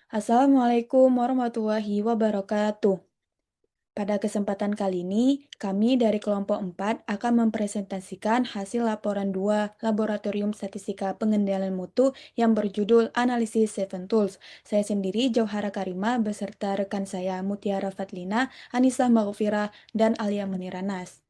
Assalamualaikum warahmatullahi wabarakatuh. Pada kesempatan kali ini, kami dari kelompok 4 akan mempresentasikan hasil laporan 2 Laboratorium Statistika Pengendalian Mutu yang berjudul Analisis Seven Tools. Saya sendiri Jauhara Karima beserta rekan saya Mutiara Fatlina, Anissa Maghfirah, dan Alia Meniranas.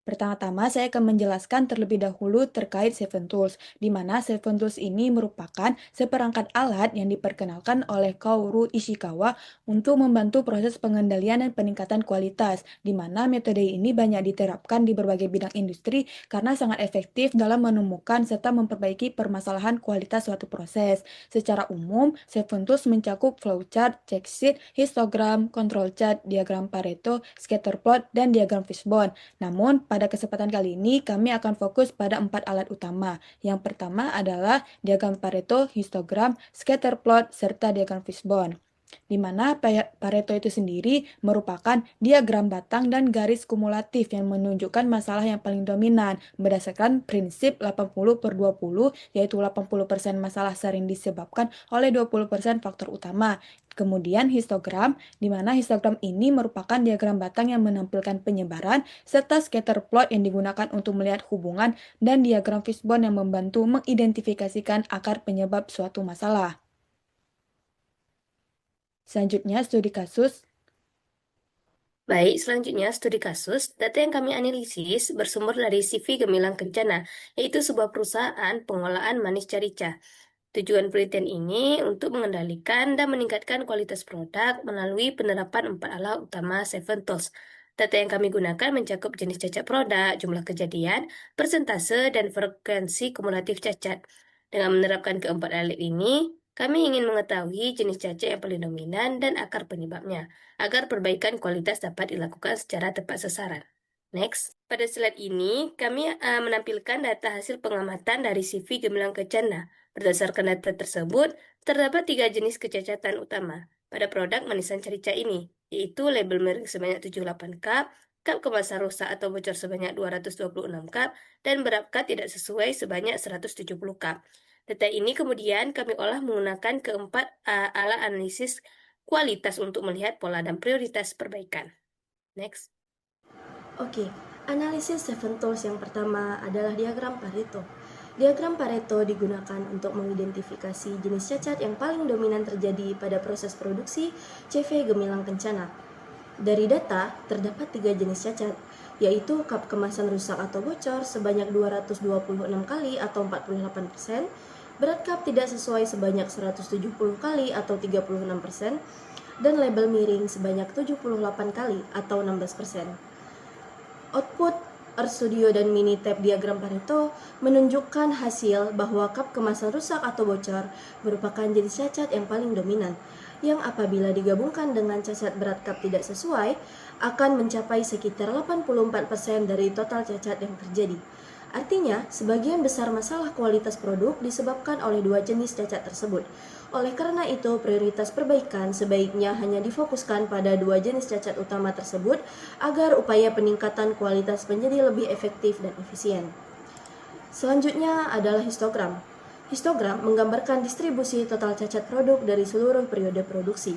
Pertama-tama, saya akan menjelaskan terlebih dahulu terkait Seven Tools, di mana Seven Tools ini merupakan seperangkat alat yang diperkenalkan oleh Kaoru Ishikawa untuk membantu proses pengendalian dan peningkatan kualitas, di mana metode ini banyak diterapkan di berbagai bidang industri karena sangat efektif dalam menemukan serta memperbaiki permasalahan kualitas suatu proses. Secara umum, Seven Tools mencakup flowchart, check sheet, histogram, control chart, diagram Pareto, scatter plot, dan diagram fishbone. Namun, pada kesempatan kali ini kami akan fokus pada 4 alat utama. Yang pertama adalah diagram Pareto, histogram, scatter plot, serta diagram fishbone. Di mana Pareto itu sendiri merupakan diagram batang dan garis kumulatif yang menunjukkan masalah yang paling dominan berdasarkan prinsip 80/20, yaitu 80% masalah sering disebabkan oleh 20% faktor utama. Kemudian histogram, di mana histogram ini merupakan diagram batang yang menampilkan penyebaran, serta scatter plot yang digunakan untuk melihat hubungan, dan diagram fishbone yang membantu mengidentifikasikan akar penyebab suatu masalah. Selanjutnya, studi kasus. Baik, selanjutnya studi kasus. Data yang kami analisis bersumber dari CV Gemilang Kencana, yaitu sebuah perusahaan pengolahan manis carica. Tujuan penelitian ini untuk mengendalikan dan meningkatkan kualitas produk melalui penerapan 4 alat utama Seven Tools. Data yang kami gunakan mencakup jenis cacat produk, jumlah kejadian, persentase, dan frekuensi kumulatif cacat. Dengan menerapkan keempat alat ini, kami ingin mengetahui jenis cacat yang paling dominan dan akar penyebabnya agar perbaikan kualitas dapat dilakukan secara tepat sasaran. Next, pada slide ini kami menampilkan data hasil pengamatan dari CV Gemilang Kencana. Berdasarkan data tersebut, terdapat 3 jenis kecacatan utama pada produk manisan cerica ini, yaitu label merek sebanyak 78 cup kemasan rusak atau bocor sebanyak 226 cup, dan berat cup tidak sesuai sebanyak 170 cup. Data ini kemudian kami olah menggunakan keempat alat analisis kualitas untuk melihat pola dan prioritas perbaikan. Next. Oke, analisis Seven Tools yang pertama adalah diagram Pareto. Diagram Pareto digunakan untuk mengidentifikasi jenis cacat yang paling dominan terjadi pada proses produksi CV Gemilang Kencana. Dari data, terdapat 3 jenis cacat, yaitu cup kemasan rusak atau bocor sebanyak 226 kali atau 48%, berat cup tidak sesuai sebanyak 170 kali atau 36%, dan label miring sebanyak 78 kali atau 16%. Output RStudio dan Minitab diagram Pareto menunjukkan hasil bahwa cup kemasan rusak atau bocor merupakan jenis cacat yang paling dominan, yang apabila digabungkan dengan cacat berat cup tidak sesuai, akan mencapai sekitar 84% dari total cacat yang terjadi. Artinya, sebagian besar masalah kualitas produk disebabkan oleh 2 jenis cacat tersebut. Oleh karena itu, prioritas perbaikan sebaiknya hanya difokuskan pada 2 jenis cacat utama tersebut agar upaya peningkatan kualitas menjadi lebih efektif dan efisien. Selanjutnya adalah histogram. Histogram menggambarkan distribusi total cacat produk dari seluruh periode produksi.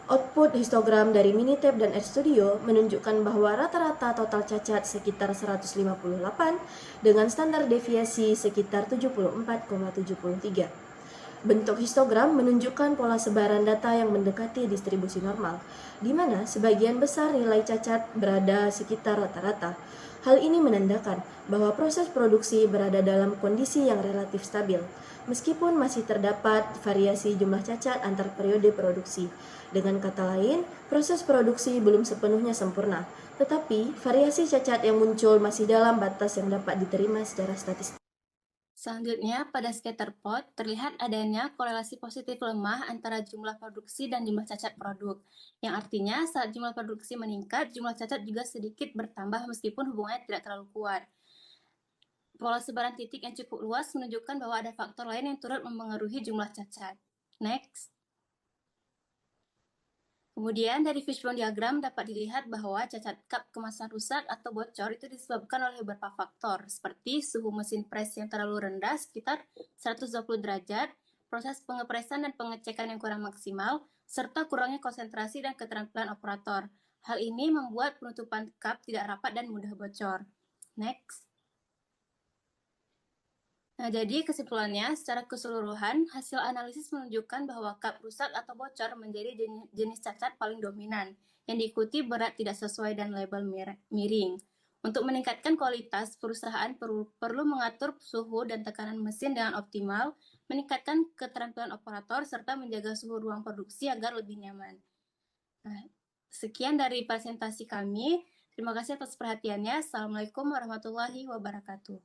Output histogram dari Minitab dan RStudio menunjukkan bahwa rata-rata total cacat sekitar 158 dengan standar deviasi sekitar 74,73. Bentuk histogram menunjukkan pola sebaran data yang mendekati distribusi normal, di mana sebagian besar nilai cacat berada sekitar rata-rata. Hal ini menandakan bahwa proses produksi berada dalam kondisi yang relatif stabil, meskipun masih terdapat variasi jumlah cacat antar periode produksi. Dengan kata lain, proses produksi belum sepenuhnya sempurna, tetapi variasi cacat yang muncul masih dalam batas yang dapat diterima secara statistik. Selanjutnya, pada scatter plot terlihat adanya korelasi positif lemah antara jumlah produksi dan jumlah cacat produk, yang artinya saat jumlah produksi meningkat, jumlah cacat juga sedikit bertambah meskipun hubungannya tidak terlalu kuat. Pola sebaran titik yang cukup luas menunjukkan bahwa ada faktor lain yang turut mempengaruhi jumlah cacat. Next. Kemudian dari fishbone diagram dapat dilihat bahwa cacat cup kemasan rusak atau bocor itu disebabkan oleh beberapa faktor, seperti suhu mesin press yang terlalu rendah sekitar 120 derajat, proses pengepresan dan pengecekan yang kurang maksimal, serta kurangnya konsentrasi dan keterampilan operator. Hal ini membuat penutupan kap tidak rapat dan mudah bocor. Next. Nah, jadi kesimpulannya, secara keseluruhan, hasil analisis menunjukkan bahwa kap rusak atau bocor menjadi jenis cacat paling dominan, yang diikuti berat tidak sesuai dan label miring. Untuk meningkatkan kualitas, perusahaan perlu mengatur suhu dan tekanan mesin dengan optimal, meningkatkan keterampilan operator, serta menjaga suhu ruang produksi agar lebih nyaman. Nah, sekian dari presentasi kami. Terima kasih atas perhatiannya. Assalamualaikum warahmatullahi wabarakatuh.